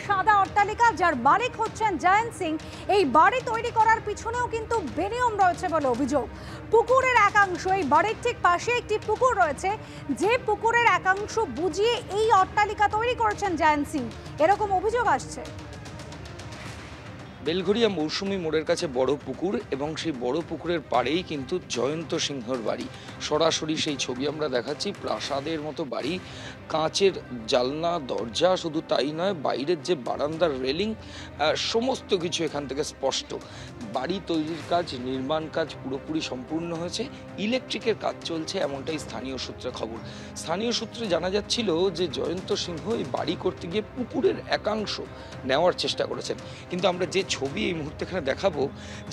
সাদা অট্টালিকা যার মালিক হচ্ছেন জয়ন্ত সিং, এই বাড়ি তৈরি করার পিছনেও কিন্তু বেনিয়ম রয়েছে বলে অভিযোগ। পুকুরের একাংশ, এই বাড়ির ঠিক পাশে একটি পুকুর রয়েছে, যে পুকুরের একাংশ বুঝিয়ে এই অট্টালিকা তৈরি করেছেন জয়ন্ত সিং, এরকম অভিযোগ আসছে। বেলঘরিয়া মৌসুমী মোড়ের কাছে বড় পুকুর এবং সেই বড় পুকুরের পাড়েই কিন্তু জয়ন্ত সিংহর বাড়ি। সরাসরি সেই ছবি আমরা দেখাচ্ছি। প্রাসাদের মতো বাড়ি, কাঁচের জানলা দরজা, শুধু তাই নয়, বাইরের যে বারান্দার রেলিং, সমস্ত কিছু এখান থেকে স্পষ্ট। বাড়ি তৈরির কাজ, নির্মাণ কাজ পুরোপুরি সম্পূর্ণ হয়েছে, ইলেকট্রিকের কাজ চলছে, এমনটাই স্থানীয় সূত্রে খবর। স্থানীয় সূত্রে জানা যাচ্ছিল যে জয়ন্ত সিংহ এই বাড়ি করতে গিয়ে পুকুরের একাংশ নেওয়ার চেষ্টা করেছেন। কিন্তু আমরা যে ছবি এই মুহূর্তে এখানে দেখাবো,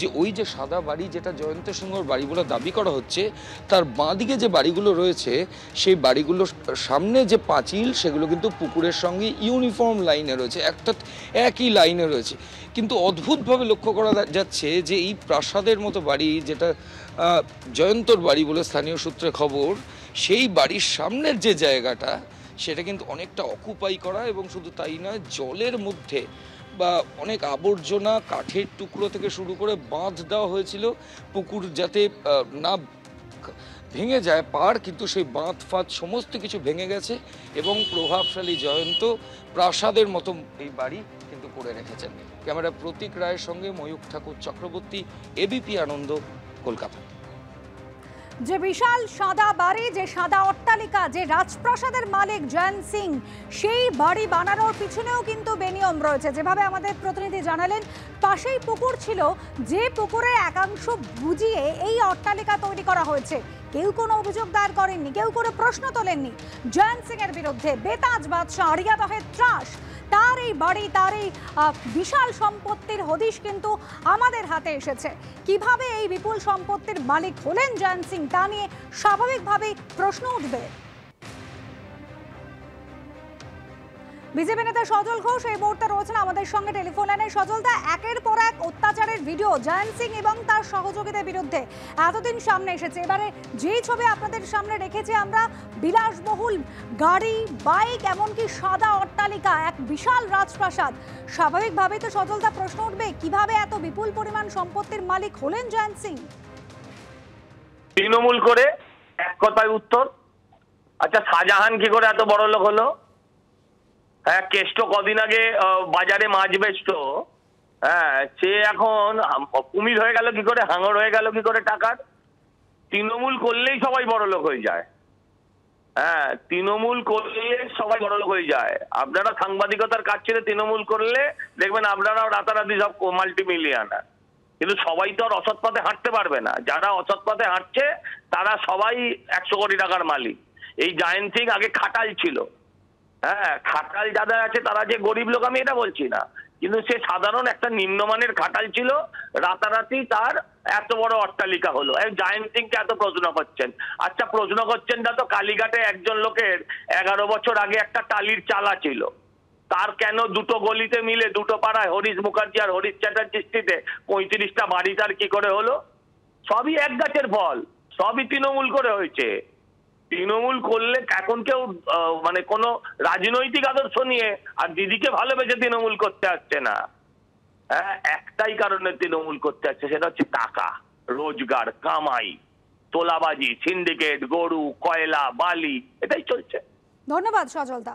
যে ওই যে সাদা বাড়ি যেটা জয়ন্ত সিংহর বাড়ি বলে দাবি করা হচ্ছে, তার বাঁদিকে যে বাড়িগুলো রয়েছে সেই বাড়িগুলোর সামনে যে পাঁচিল সেগুলো কিন্তু পুকুরের সঙ্গে ইউনিফর্ম লাইনে রয়েছে, অর্থাৎ একই লাইনে রয়েছে। কিন্তু অদ্ভুতভাবে লক্ষ্য করা যাচ্ছে যে এই প্রাসাদের মতো বাড়ি, যেটা জয়ন্তর বাড়ি বলে স্থানীয় সূত্রে খবর, সেই বাড়ির সামনের যে জায়গাটা সেটা কিন্তু অনেকটা অকুপাই করা, এবং শুধু তাই নয়, জলের মধ্যে বা অনেক আবর্জনা, কাঠের টুকরো থেকে শুরু করে বাঁধ দেওয়া হয়েছিল পুকুর যাতে না ভেঙে যায় পাড়, কিন্তু সেই বাঁধ ফাঁধ সমস্ত কিছু ভেঙে গেছে এবং প্রভাবশালী জয়ন্ত প্রাসাদের মতো এই বাড়ি কিন্তু করে রেখেছেন। ক্যামেরা প্রতীক রায়ের সঙ্গে ময়ূখ ঠাকুর চক্রবর্তী, এবিপি আনন্দ, কলকাতা। যে বিশাল সাদা বাড়ি, যে সাদা অট্টালিকা, যে রাজপ্রাসাদের মালিক জয়ন্ত সিং, সেই বাড়ি বানানোর পিছনেও কিন্তু বেনিয়ম রয়েছে। যেভাবে আমাদের প্রতিনিধি জানালেন, পাশেই পুকুর ছিল, যে পুকুরের একাংশ বুঝিয়ে এই অট্টালিকা তৈরি করা হয়েছে। কেউ কোনো অভিযোগ দায়ের করেননি, কেউ কোনো প্রশ্ন তোলেননি জয়ন্ত সিং এর বিরুদ্ধে। বেতাজ বাদশাহ, আড়িয়াদহের ত্রাস, তার এই বাড়ি, তার এই বিশাল সম্পত্তির হদিশ কিন্তু আমাদের হাতে এসেছে। কিভাবে এই বিপুল সম্পত্তির মালিক হলেন জয়ন্ত সিং, তা নিয়ে স্বাভাবিকভাবেই প্রশ্ন উঠবে। বিজেপি নেতা সজল ঘোষ এই মুহূর্তে রয়েছেন আমাদের সঙ্গে টেলিফোন লাইনে। সজলদা, একের পর এক অত্যাচারের ভিডিও জয়ন্ত সিং এবং তার সহযোগীদের বিরুদ্ধে এতদিন সামনে এসেছে। এবারে যেই ছবি আপনাদের সামনে রেখেছি আমরা, বিলাসবহুল গাড়ি, বাইক, এমনকি সাদা অট্টালিকা, এক বিশাল রাজপ্রাসাদ। স্বাভাবিকভাবেই তো সজলদা প্রশ্ন উঠবে, কিভাবে এত বিপুল পরিমাণ সম্পত্তির মালিক হলেন জয়ন্ত সিং? তৃণমূল করে, এক কথায় উত্তর। আচ্ছা, শাহজাহান কি করে এত বড় লোক হলো? হ্যাঁ, কেষ্ট কদিন আগে বাজারে মাছ বেচতো, হ্যাঁ, সে এখন কুমির হয়ে গেল কি করে, হাঙর হয়ে গেল কি করে টাকার? তৃণমূল করলেই সবাই বড় লোক হয়ে যায়। হ্যাঁ, তৃণমূল করলে সবাই বড় লোক হয়ে যায়। আপনারা সাংবাদিকতার কাজ ছেড়ে তৃণমূল করলে দেখবেন আপনারাও রাতারাতি সব মাল্টিমিলিয়নার। কিন্তু সবাই তো আর অসৎ পথে হাঁটতে পারবে না। যারা অসৎ পথে হাঁটছে তারা সবাই 100 কোটি টাকার মালিক। এই জয়ন্ত সিং আগে খাটাল ছিল। হ্যাঁ, খাটাল যারা আছে তারা যে গরিব লোক আমি এটা বলছি না, কিন্তু সে সাধারণ একটা নিম্নমানের খাটাল ছিল। রাতারাতি তার এত বড় অট্টালিকা হলো। জয়ন্ত সিংকে এত প্রশ্ন করছেন। আচ্ছা, প্রশ্ন করছেন না তো কালীঘাটে একজন লোকের 11 বছর আগে একটা টালির চালা ছিল, তার কেন দুটো গলিতে মিলে, দুটো পাড়ায়, হরিশ মুখার্জি আর হরিশ চ্যাটার্জি স্ট্রিটে 35টা বাড়ি তার কি করে হলো? সবই এক গাছের ফল, সবই তৃণমূল করে হয়েছে। তৃণমূল করলে এখন কেউ মানে কোনো রাজনৈতিক আদর্শ নিয়ে আর দিদিকে ভালোবেসে তৃণমূল করতে আসছে না। হ্যাঁ, একটাই কারণে তৃণমূল করতে আসছে, সেটা হচ্ছে টাকা, রোজগার, কামাই, তোলাবাজি, সিন্ডিকেট, গরু, কয়লা, বালি, এটাই চলছে। ধন্যবাদ সজলদা।